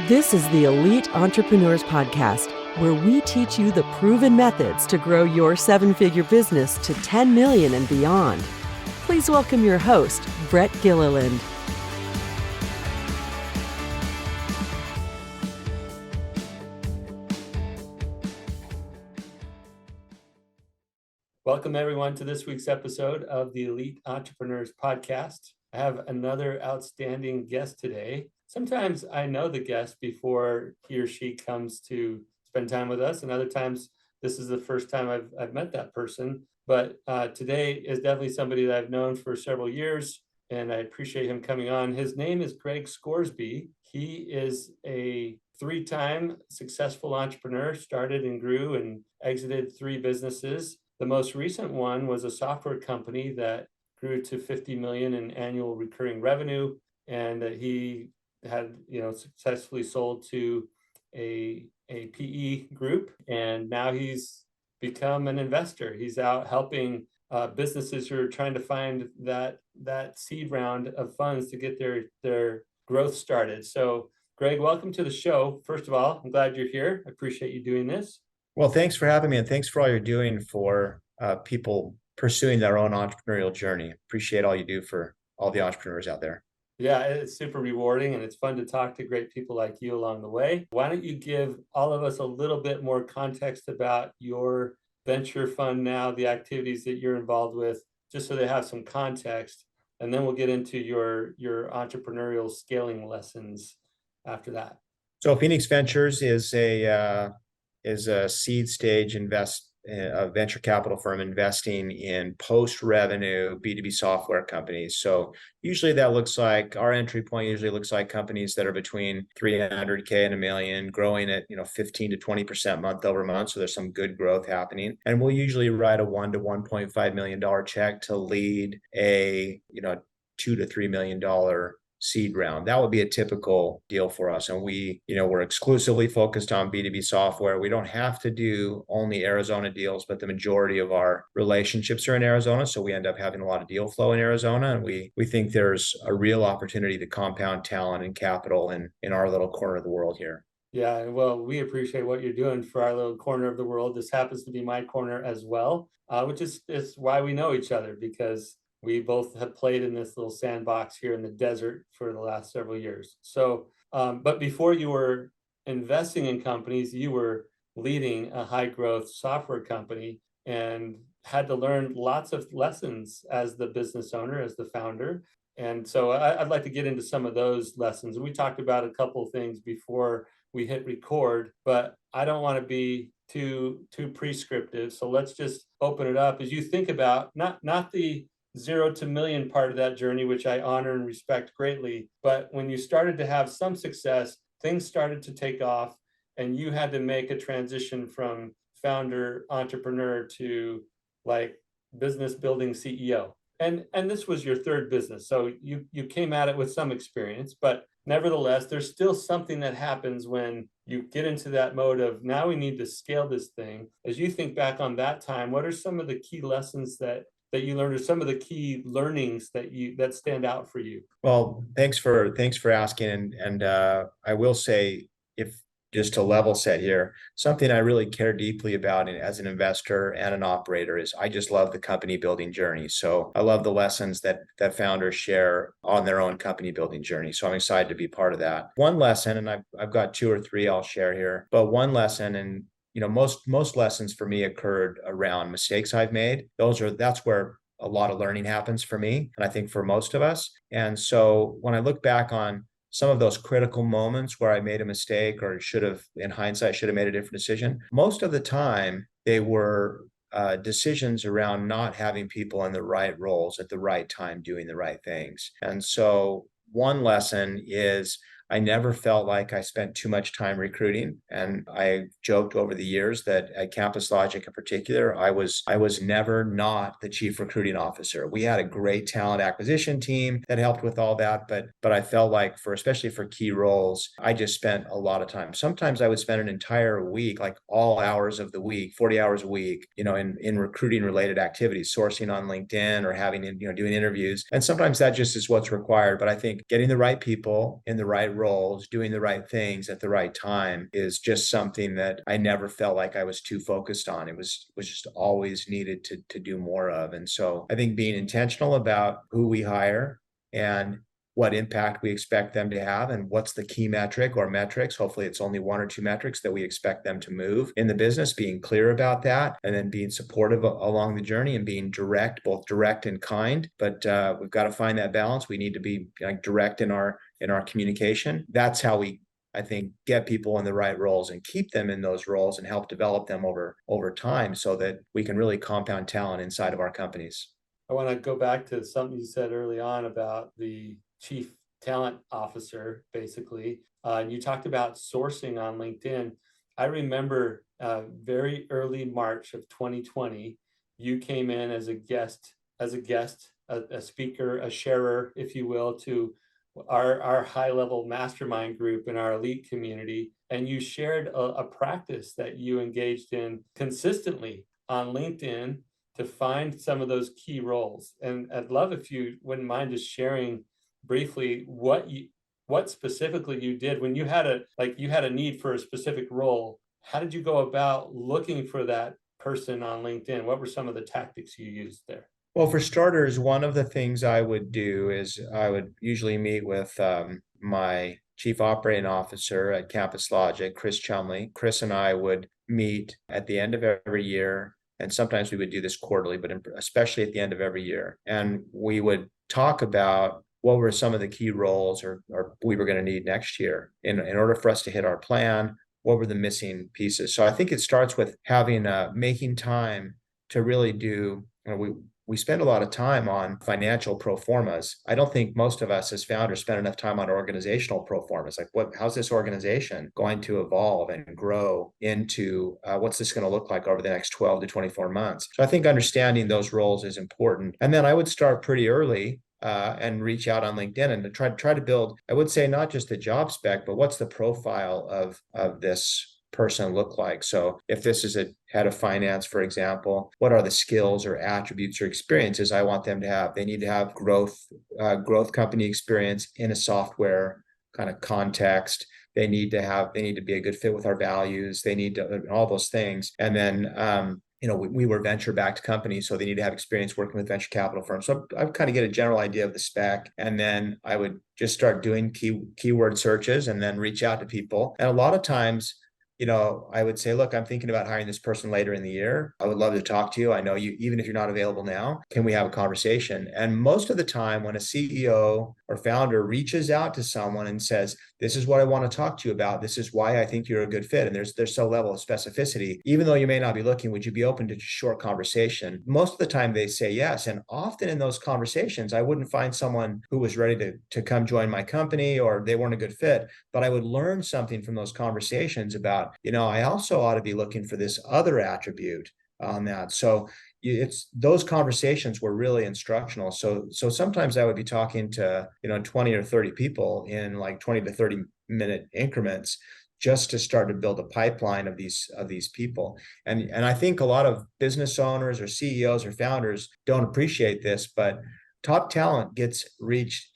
This is the Elite Entrepreneurs Podcast, where we teach you the proven methods to grow your seven-figure business to 10 million and beyond. Please welcome your host, Brett Gilliland. Welcome, everyone, to this week's episode of the Elite Entrepreneurs Podcast. I have another outstanding guest today. Sometimes I know the guest before he or she comes to spend time with us, and other times this is the first time I've met that person. But today is definitely somebody that I've known for several years, and I appreciate him coming on. His name is Gregg Scoresby. He is a three-time successful entrepreneur, started and grew and exited three businesses. The most recent one was a software company that grew to 50 million in annual recurring revenue, and he had successfully sold to a PE group, and now he's become an investor. He's out helping businesses who are trying to find that seed round of funds to get their growth started. So, Gregg, welcome to the show. First of all, I'm glad you're here. I appreciate you doing this. Well, thanks for having me, and thanks for all you're doing for people pursuing their own entrepreneurial journey. Appreciate all you do for all the entrepreneurs out there. Yeah, it's super rewarding, and it's fun to talk to great people like you along the way. Why don't you give all of us a little bit more context about your venture fund now, the activities that you're involved with, just so they have some context, and then we'll get into your entrepreneurial scaling lessons after that. So Phoenix Ventures is a seed stage a venture capital firm investing in post-revenue B2B software companies. So usually that looks like, our entry point usually looks like companies that are between 300K and $1 million, growing at 15 to 20% month over month. So there's some good growth happening. And we'll usually write a $1 to $1.5 million check to lead a $2 to $3 million seed round. That would be a typical deal for us. And we're exclusively focused on B2B software. We don't have to do only Arizona deals, but the majority of our relationships are in Arizona. So we end up having a lot of deal flow in Arizona. And we think there's a real opportunity to compound talent and capital in our little corner of the world here. Yeah, well, we appreciate what you're doing for our little corner of the world. This happens to be my corner as well, which is why we know each other, because we both have played in this little sandbox here in the desert for the last several years. So, but before you were investing in companies, you were leading a high growth software company and had to learn lots of lessons as the business owner, as the founder. And so I'd like to get into some of those lessons. And we talked about a couple of things before we hit record, but I don't want to be too prescriptive. So let's just open it up as you think about not the 0 to million part of that journey, which I honor and respect greatly. But when you started to have some success, things started to take off, and you had to make a transition from founder entrepreneur to like business building CEO. And this was your third business. So you came at it with some experience, but nevertheless, there's still something that happens when you get into that mode of now we need to scale this thing. As you think back on that time, what are some of the key lessons that you learned, or some of the key learnings that stand out for you? Well, thanks for asking. And I will say, if just to level set here, something I really care deeply about as an investor and an operator is I just love the company building journey. So I love the lessons that founders share on their own company building journey. So I'm excited to be part of that. One lesson, and I've got two or three I'll share here, but one lesson, and most lessons for me occurred around mistakes I've made. That's where a lot of learning happens for me, and I think for most of us. And so when I look back on some of those critical moments where I made a mistake or in hindsight, should have made a different decision, most of the time they were decisions around not having people in the right roles at the right time doing the right things. And so one lesson is I never felt like I spent too much time recruiting. And I joked over the years that at Campus Logic in particular, I was never not the chief recruiting officer. We had a great talent acquisition team that helped with all that. But I felt like especially for key roles, I just spent a lot of time. Sometimes I would spend an entire week, like all hours of the week, 40 hours a week, in recruiting related activities, sourcing on LinkedIn or doing interviews. And sometimes that just is what's required. But I think getting the right people in the right roles, doing the right things at the right time is just something that I never felt like I was too focused on. It was just always needed to do more of. And so I think being intentional about who we hire and what impact we expect them to have and what's the key metric or metrics. Hopefully it's only one or two metrics that we expect them to move in the business, being clear about that, and then being supportive along the journey and being direct, both direct and kind. But we've got to find that balance. We need to be like direct in our communication. That's how we, I think, get people in the right roles and keep them in those roles and help develop them over time so that we can really compound talent inside of our companies. I want to go back to something you said early on about the chief talent officer, basically. You talked about sourcing on LinkedIn. I remember very early March of 2020, you came in as a guest, a speaker, a sharer, if you will, to our high-level mastermind group in our elite community. And you shared a practice that you engaged in consistently on LinkedIn to find some of those key roles. And I'd love if you wouldn't mind just sharing briefly what specifically you did when you had a need for a specific role. How did you go about looking for that person on LinkedIn? What were some of the tactics you used there? Well, for starters, one of the things I would do is I would usually meet with my chief operating officer at Campus Logic, Chris Chumley. Chris and I would meet at the end of every year. And sometimes we would do this quarterly, but especially at the end of every year. And we would talk about what were some of the key roles or we were going to need next year in order for us to hit our plan. What were the missing pieces? So I think it starts with having making time to really do. We spend a lot of time on financial pro formas. I don't think most of us as founders spend enough time on organizational pro formas. Like how's this organization going to evolve and grow into what's this going to look like over the next 12 to 24 months? So I think understanding those roles is important. And then I would start pretty early and reach out on LinkedIn and to try to build, I would say, not just the job spec, but what's the profile of this person look like? So if this is a head of finance, for example, what are the skills or attributes or experiences I want them to have? They need to have growth company experience in a software kind of context. They need to be a good fit with our values. They need to all those things. And then we were venture-backed companies, so they need to have experience working with venture capital firms. So I would kind of get a general idea of the spec, and then I would just start doing keyword searches and then reach out to people. And a lot of times, I would say, look, I'm thinking about hiring this person later in the year. I would love to talk to you. I know you, even if you're not available now, can we have a conversation? And most of the time when a CEO or founder reaches out to someone and says, this is what I want to talk to you about. This is why I think you're a good fit. And there's some level of specificity. Even though you may not be looking, would you be open to just short conversation? Most of the time they say yes. And often in those conversations, I wouldn't find someone who was ready to come join my company or they weren't a good fit, but I would learn something from those conversations about, I also ought to be looking for this other attribute on that. So it's those conversations were really instructional. So sometimes I would be talking to 20 or 30 people in like 20 to 30 minute increments just to start to build a pipeline of these people. And I think a lot of business owners or CEOs or founders don't appreciate this, but top talent gets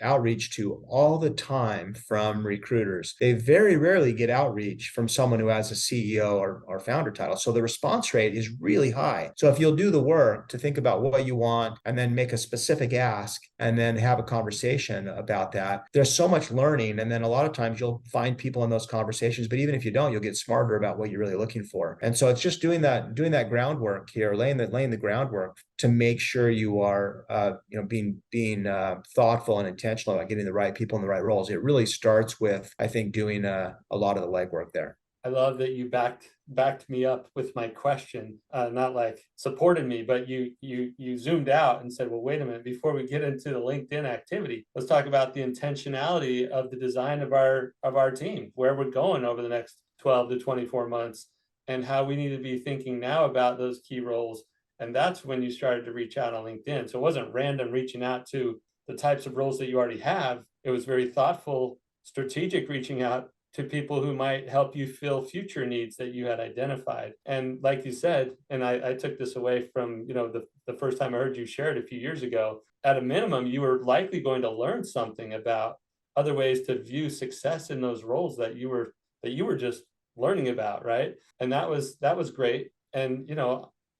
outreach to all the time from recruiters. They very rarely get outreach from someone who has a CEO or founder title. So the response rate is really high. So if you'll do the work to think about what you want and then make a specific ask and then have a conversation about that, there's so much learning. And then a lot of times you'll find people in those conversations, but even if you don't, you'll get smarter about what you're really looking for. And so it's just doing that groundwork here, laying the groundwork to make sure you are being thoughtful and intentional about getting the right people in the right roles. It really starts with, I think, doing a lot of the legwork there. I love that you backed me up with my question, not like supported me, but you zoomed out and said, well, wait a minute, before we get into the LinkedIn activity, let's talk about the intentionality of the design of our team, where we're going over the next 12 to 24 months, and how we need to be thinking now about those key roles. And that's when you started to reach out on LinkedIn. So it wasn't random reaching out to the types of roles that you already have. It was very thoughtful, strategic reaching out to people who might help you fill future needs that you had identified. And like you said, and I took this away from the first time I heard you share it a few years ago, at a minimum, you were likely going to learn something about other ways to view success in those roles that you were just learning about, right? And that was great. And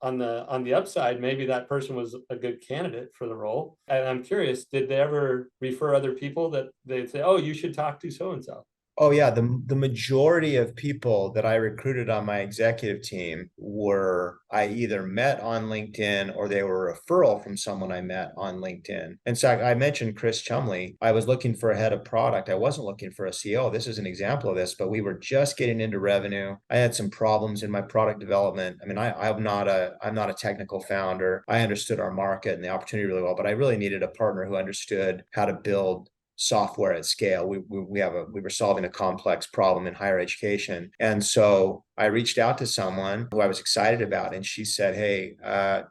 on the upside, maybe that person was a good candidate for the role. And I'm curious, did they ever refer other people that they'd say, oh, you should talk to so and so? Oh yeah, the majority of people that I recruited on my executive team were I either met on LinkedIn or they were a referral from someone I met on LinkedIn. In fact, I mentioned Chris Chumley. I was looking for a head of product. I wasn't looking for a CEO. This is an example of this, but we were just getting into revenue. I had some problems in my product development. I mean, I'm not a technical founder. I understood our market and the opportunity really well, but I really needed a partner who understood how to build software at scale. We were solving a complex problem in higher education. And so I reached out to someone who I was excited about, and she said, hey,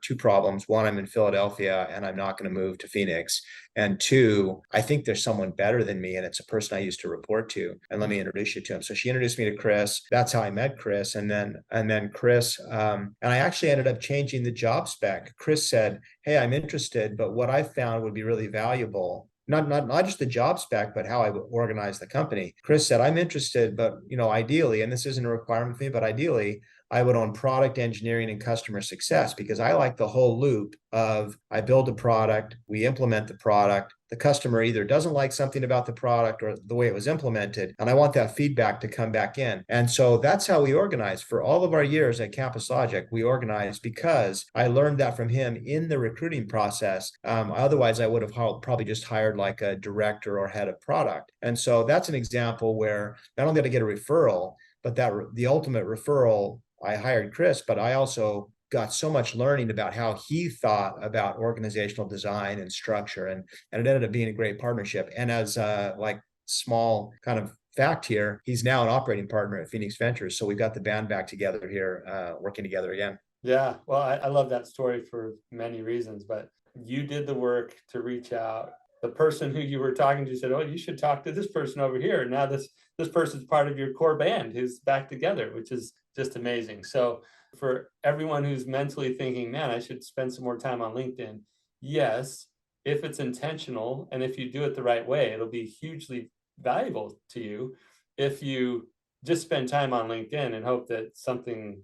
two problems. One, I'm in Philadelphia and I'm not going to move to Phoenix. And two, I think there's someone better than me, and it's a person I used to report to. And let me introduce you to him. So she introduced me to Chris. That's how I met Chris. And then Chris, and I actually ended up changing the job spec. Chris said, hey, I'm interested, but what I found would be really valuable, not just the job spec, but how I would organize the company. Chris said, I'm interested, but ideally, and this isn't a requirement for me, but ideally, I would own product engineering and customer success, because I like the whole loop of I build a product, we implement the product, the customer either doesn't like something about the product or the way it was implemented, and I want that feedback to come back in. And so that's how we organize. For all of our years at Campus Logic, we organized because I learned that from him in the recruiting process. Otherwise, I would have probably just hired like a director or head of product. And so that's an example where not only did I get a referral, but that the ultimate referral, I hired Chris, but I also got so much learning about how he thought about organizational design and structure, and it ended up being a great partnership. And as like small kind of fact here, he's now an operating partner at Phoenix Ventures. So we've got the band back together here, working together again. Yeah, well, I love that story for many reasons, but you did the work to reach out. The person who you were talking to said, oh, you should talk to this person over here. And now this person's part of your core band who's back together, which is just amazing. So for everyone who's mentally thinking, man, I should spend some more time on LinkedIn, yes, if it's intentional and if you do it the right way, it'll be hugely valuable to you. If you just spend time on LinkedIn and hope that something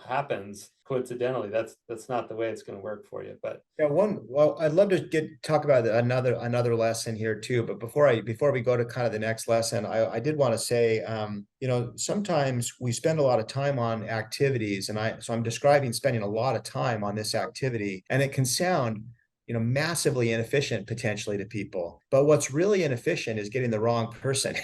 happens coincidentally, that's not the way it's going to work for you. But yeah, well, I'd love to talk about another lesson here too. But before we go to kind of the next lesson, I did want to say, sometimes we spend a lot of time on activities, and I'm describing spending a lot of time on this activity, and it can sound massively inefficient potentially to people. But what's really inefficient is getting the wrong person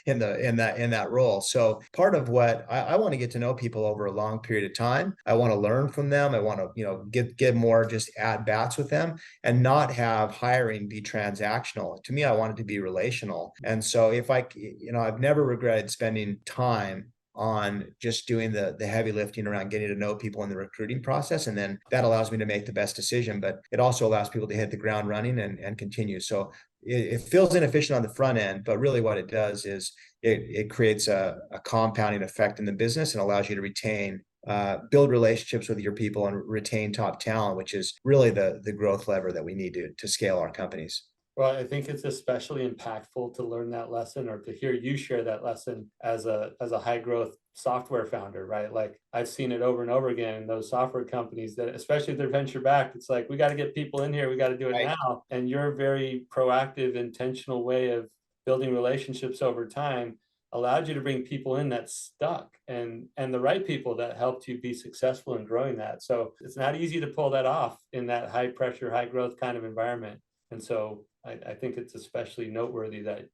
in that role. So part of what I want to get to know people over a long period of time. I want to learn from them. I want to get more just at bats with them, and not have hiring be transactional. To me, I want it to be relational. And so if I've never regretted spending time on just doing the heavy lifting around getting to know people in the recruiting process. And then that allows me to make the best decision, but it also allows people to hit the ground running and continue. So it feels inefficient on the front end, but really what it does is it creates a compounding effect in the business and allows you to retain, build relationships with your people and retain top talent, which is really the growth lever that we need to scale our companies. Well, I think it's especially impactful to learn that lesson, or to hear you share that lesson as a high growth software founder, right? Like I've seen it over and over again in those software companies that, especially if they're venture backed, it's like, we got to get people in here, we got to do it Right. now. And your very proactive, intentional way of building relationships over time allowed you to bring people in that stuck, and the right people that helped you be successful in growing that. So it's not easy to pull that off in that high pressure, high growth kind of environment. And so I think it's especially noteworthy that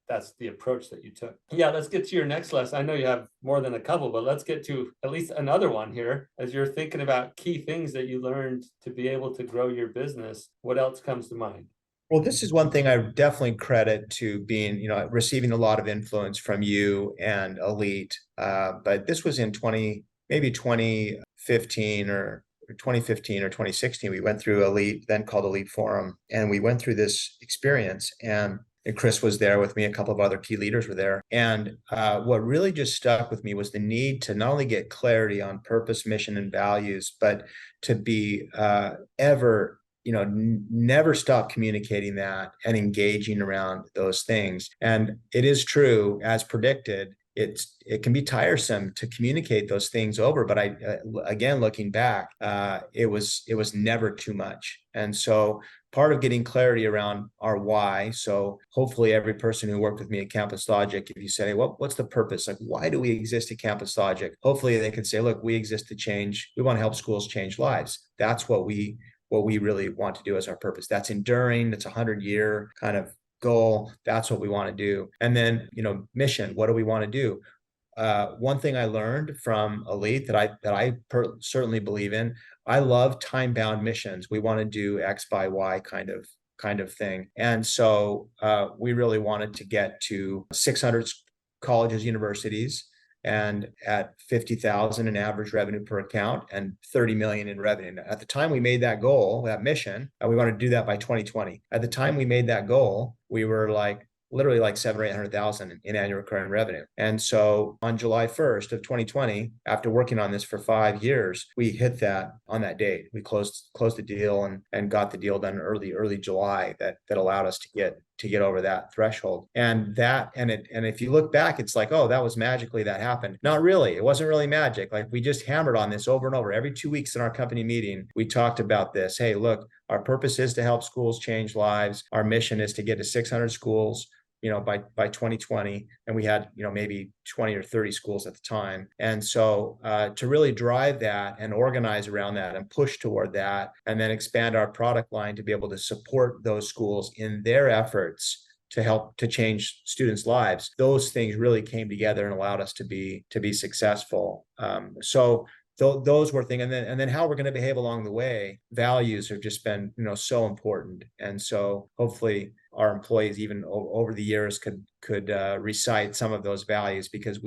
that's the approach that you took. Yeah, let's get to your next lesson. I know you have more than a couple, but let's get to at least another one here. As you're thinking about key things that you learned to be able to grow your business, what else comes to mind? Well, this is one thing I definitely credit to being, receiving a lot of influence from you and Elite. But this was in 2015 or 2016. We went through Elite, then called Elite Forum, and we went through this experience. And Chris was there with me. A couple of other key leaders were there. And what really just stuck with me was the need to not only get clarity on purpose, mission, and values, but to be ever never stop communicating that and engaging around those things. And it is true, as predicted, it can be tiresome to communicate those things over. But again, looking back, it was never too much. And so part of getting clarity around our why. So hopefully every person who worked with me at Campus Logic, if you say, hey, what's the purpose? Like, why do we exist at Campus Logic? Hopefully they can say, look, we exist to change. We want to help schools change lives. That's what we really want to do as our purpose. That's enduring. It's a 100-year kind of goal. That's what we want to do. And then, mission. What do we want to do? One thing I learned from Elite that I certainly believe in. I love time-bound missions. We want to do X by Y kind of thing. And so we really wanted to get to 600 colleges, universities, and at 50,000 in average revenue per account and 30 million in revenue. At the time we made that goal, that mission, we wanted to do that by 2020. At the time we made that goal, we were literally like 700 or 800,000 in annual recurring revenue. And so on July 1st of 2020, after working on this for 5 years, we hit that on that date. We closed the deal and got the deal done early July that allowed us to get over that threshold. And if you look back, it's like, oh, that was magically that happened. Not really. It wasn't really magic. Like, we just hammered on this over and over. Every 2 weeks in our company meeting, we talked about this. Hey, look, our purpose is to help schools change lives. Our mission is to get to 600 schools by 2020, and we had maybe 20 or 30 schools at the time. And so to really drive that and organize around that and push toward that, and then expand our product line to be able to support those schools in their efforts to help to change students' lives, those things really came together and allowed us to be successful. So those were things, and then how we're going to behave along the way. Values have just been so important, and so hopefully our employees, even over the years, could recite some of those values, because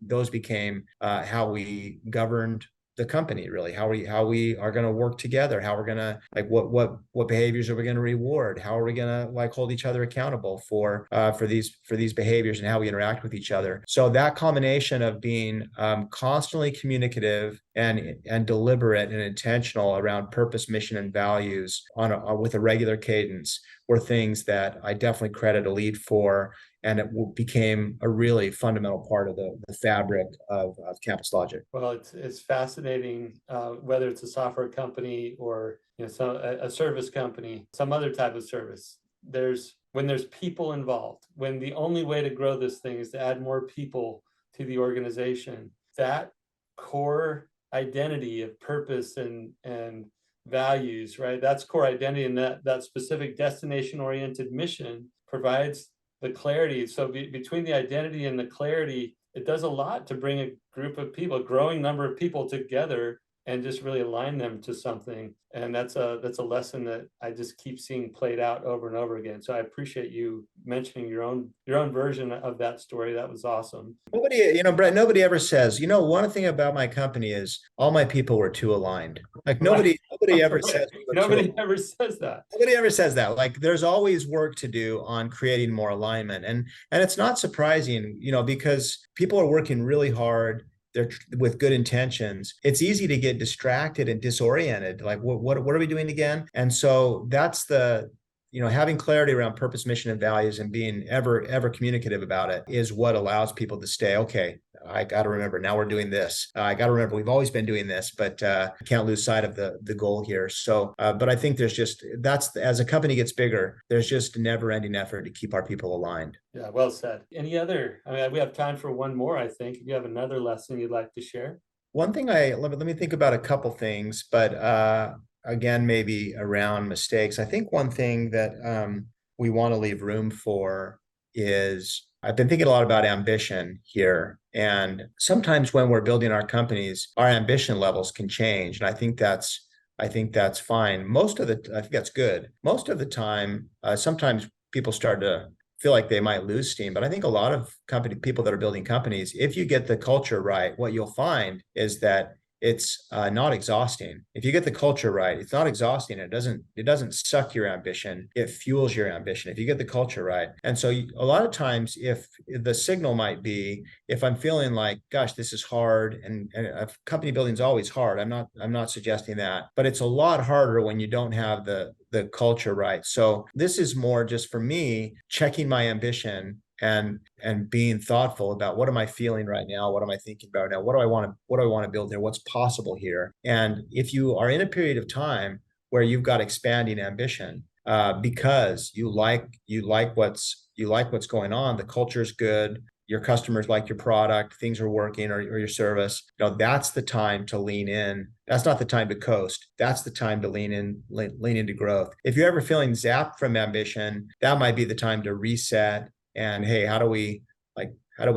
those became how we governed the company, really, how we are going to work together, how we're going to what behaviors are we going to reward, how are we going to hold each other accountable for these behaviors, and how we interact with each other. So that combination of being constantly communicative and deliberate and intentional around purpose, mission, and values with a regular cadence were things that I definitely credit Elite for, and it became a really fundamental part of the fabric of Campus Logic. Well, it's fascinating, whether it's a software company or a service company, some other type of service. When there's people involved, when the only way to grow this thing is to add more people to the organization, that core identity of purpose and values, right? That's core identity, and that specific destination-oriented mission provides the clarity. So between the identity and the clarity, it does a lot to bring a group of people, a growing number of people together, and just really align them to something. And that's a lesson that I just keep seeing played out over and over again. So I appreciate you mentioning your own version of that story. That was awesome. Nobody, Brett, nobody ever says, one thing about my company is all my people were too aligned. Like nobody ever says nobody ever says that. Nobody ever says that. Like, there's always work to do on creating more alignment. And it's not surprising, because people are working really hard. They're with good intentions. It's easy to get distracted and disoriented. Like, what are we doing again? And so that's having clarity around purpose, mission, and values, and being ever communicative about it is what allows people to stay, okay, I got to remember, now we're doing this. I got to remember, we've always been doing this, but I can't lose sight of the goal here. So, but I think as a company gets bigger, there's just a never ending effort to keep our people aligned. Yeah, well said. We have time for one more, I think. If you have another lesson you'd like to share. One thing let me think about a couple things, but again, maybe around mistakes. I think one thing that we want to leave room for is, I've been thinking a lot about ambition here. And sometimes when we're building our companies, our ambition levels can change. And I think that's fine. I think that's good. Most of the time, sometimes people start to feel like they might lose steam. But I think a lot of people that are building companies, if you get the culture right, what you'll find is that it's not exhausting. If you get the culture right, it's not exhausting. It doesn't suck your ambition. It fuels your ambition if you get the culture right. And so a lot of times, if the signal might be, if I'm feeling like, gosh, this is hard, and company building is always hard. I'm not suggesting that, but it's a lot harder when you don't have the culture right. So this is more just for me, checking my ambition and being thoughtful about, what am I feeling right now? What am I thinking about now? What do I want to build here? What's possible here? And if you are in a period of time where you've got expanding ambition, because you like what's going on, the culture's good, your customers like your product, things are working, or your service, that's the time to lean in. That's not the time to coast. That's the time to lean into growth. If you're ever feeling zapped from ambition, that might be the time to reset. And hey, how do we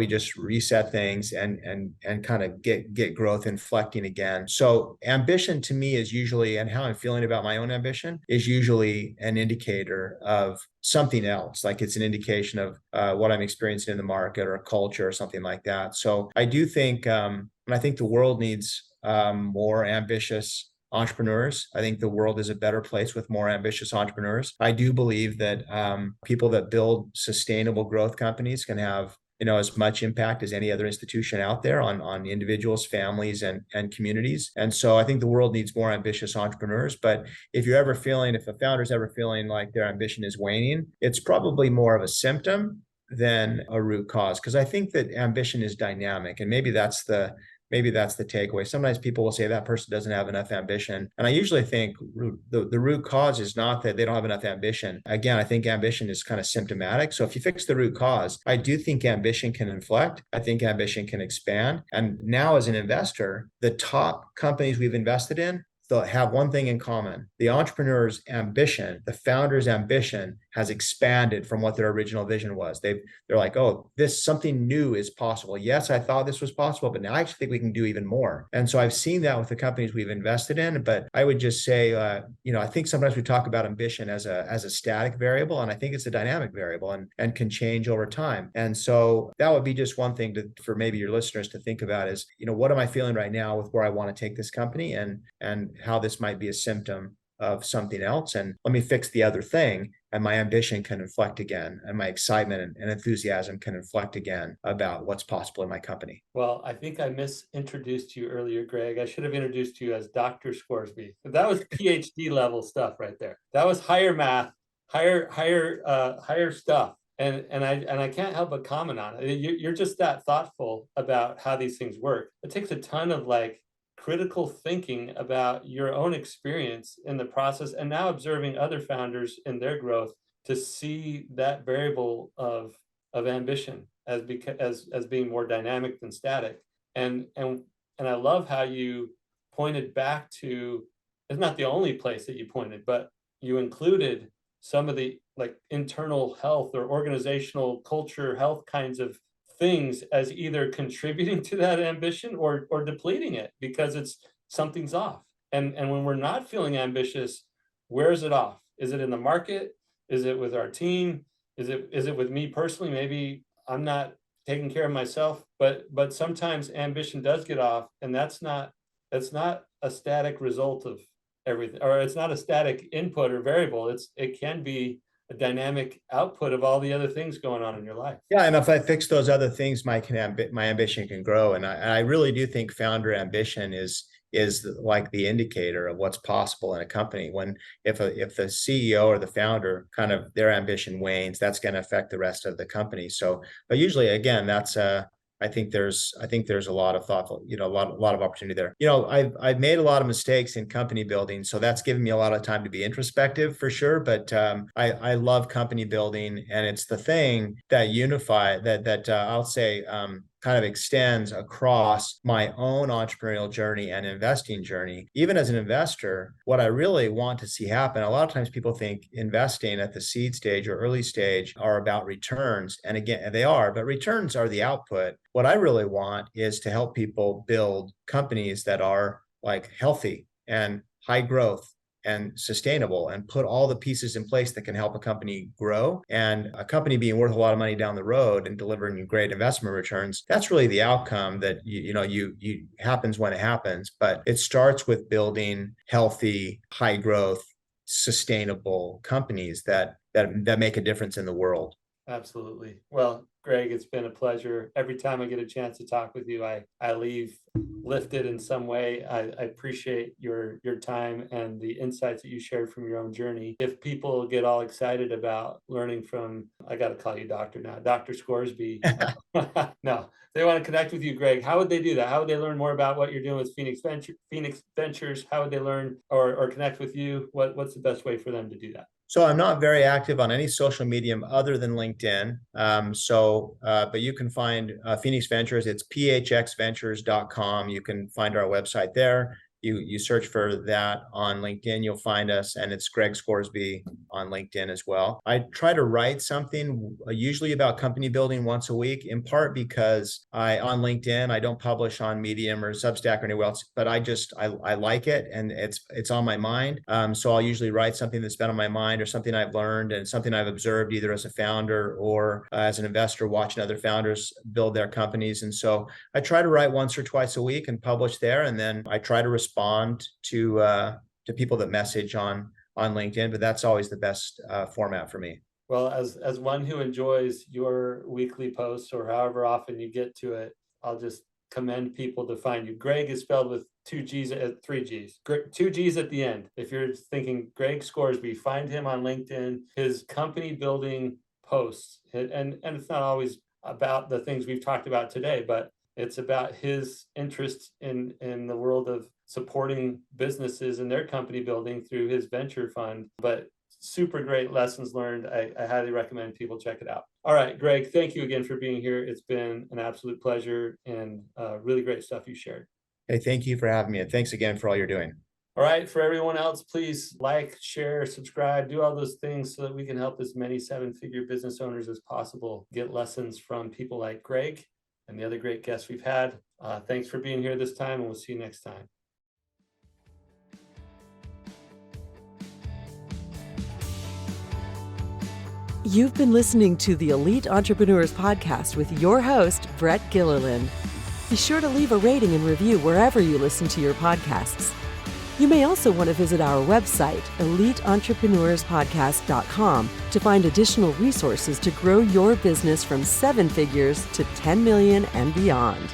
just reset things and kind of get growth inflecting again? So ambition to me is usually, and how I'm feeling about my own ambition is usually an indicator of something else. Like it's an indication of what I'm experiencing in the market or a culture or something like that. So I do think, and I think the world needs more ambitious entrepreneurs. I think the world is a better place with more ambitious entrepreneurs. I do believe that people that build sustainable growth companies can have as much impact as any other institution out there on individuals, families, and communities. And so I think the world needs more ambitious entrepreneurs. But if a founder's ever feeling like their ambition is waning, it's probably more of a symptom than a root cause. Because I think that ambition is dynamic, and maybe that's the takeaway. Sometimes people will say that person doesn't have enough ambition. And I usually think the root cause is not that they don't have enough ambition. Again, I think ambition is kind of symptomatic. So if you fix the root cause, I do think ambition can inflect. I think ambition can expand. And now as an investor, the top companies we've invested in, they'll have one thing in common. The entrepreneur's ambition, the founder's ambition has expanded from what their original vision was. They're like, oh, something new is possible. Yes, I thought this was possible, but now I actually think we can do even more. And so I've seen that with the companies we've invested in. But I would just say, I think sometimes we talk about ambition as a static variable, and I think it's a dynamic variable and can change over time. And so that would be just one thing for maybe your listeners to think about is, what am I feeling right now with where I want to take this company, and how this might be a symptom of something else, and let me fix the other thing, and my ambition can inflect again, and my excitement and enthusiasm can inflect again about what's possible in my company. Well, I think I misintroduced you earlier, Greg. I should have introduced you as Dr. Scoresby. That was PhD level stuff right there. That was higher math, higher stuff. And I can't help but comment on it. You're just that thoughtful about how these things work. It takes a ton of critical thinking about your own experience in the process, and now observing other founders in their growth to see that variable of ambition as being more dynamic than static. And I love how you pointed back to, it's not the only place that you pointed, but you included some of the internal health or organizational culture health kinds of things as either contributing to that ambition or depleting it, because something's off. And when we're not feeling ambitious, where is it off? Is it in the market? Is it with our team? Is it with me personally? Maybe I'm not taking care of myself, but sometimes ambition does get off, and that's not a static result of everything, or it's not a static input or variable. It can be a dynamic output of all the other things going on in your life. Yeah, and if I fix those other things, my ambition can grow. And I really do think founder ambition is like the indicator of what's possible in a company. If the CEO or the founder kind of their ambition wanes, that's going to affect the rest of the company. So, but usually, again, that's I think there's a lot of thoughtful, a lot of opportunity there. I've made a lot of mistakes in company building, so that's given me a lot of time to be introspective for sure. But I love company building, and it's the thing that I'll say kind of extends across my own entrepreneurial journey and investing journey. Even as an investor, what I really want to see happen, a lot of times people think investing at the seed stage or early stage are about returns. And again, they are, but returns are the output. What I really want is to help people build companies that are healthy and high growth and sustainable and put all the pieces in place that can help a company grow, and a company being worth a lot of money down the road and delivering great investment returns. That's really the outcome that you happens when it happens. But it starts with building healthy, high growth, sustainable companies that make a difference in the world. Absolutely. Well, Gregg, it's been a pleasure. Every time I get a chance to talk with you, I leave lifted in some way. I appreciate your time and the insights that you shared from your own journey. If people get all excited about learning from, I got to call you doctor now, Dr. Scoresby. No, they want to connect with you, Gregg. How would they do that? How would they learn more about what you're doing with Phoenix Ventures? How would they learn or connect with you? What's the best way for them to do that? So I'm not very active on any social medium other than LinkedIn. But you can find Phoenix Ventures. It's phxventures.com. You can find our website there. You search for that on LinkedIn, you'll find us, and it's Gregg Scoresby on LinkedIn as well. I try to write something usually about company building once a week, in part because on LinkedIn, I don't publish on Medium or Substack or anywhere else, but I like it and it's on my mind. So I'll usually write something that's been on my mind or something I've learned and something I've observed either as a founder or as an investor watching other founders build their companies. And so I try to write once or twice a week and publish there, and then I try to respond to people that message on LinkedIn, but that's always the best format for me. Well, as one who enjoys your weekly posts or however often you get to it, I'll just commend people to find you. Gregg is spelled with 2 G's at 3 G's, 2 G's at the end. If you're thinking Gregg Scoresby, find him on LinkedIn. His company building posts, and it's not always about the things we've talked about today, but it's about his interest in the world of supporting businesses and their company building through his venture fund. But super great lessons learned. I highly recommend people check it out. All right, Gregg, thank you again for being here. It's been an absolute pleasure and really great stuff you shared. Hey, thank you for having me, and thanks again for all you're doing. All right, for everyone else, please like, share, subscribe, do all those things so that we can help as many 7-figure business owners as possible get lessons from people like Gregg and the other great guests we've had. Thanks for being here this time, and we'll see you next time. You've been listening to the Elite Entrepreneurs Podcast with your host, Brett Gilliland. Be sure to leave a rating and review wherever you listen to your podcasts. You may also want to visit our website, eliteentrepreneurspodcast.com, to find additional resources to grow your business from 7 figures to 10 million and beyond.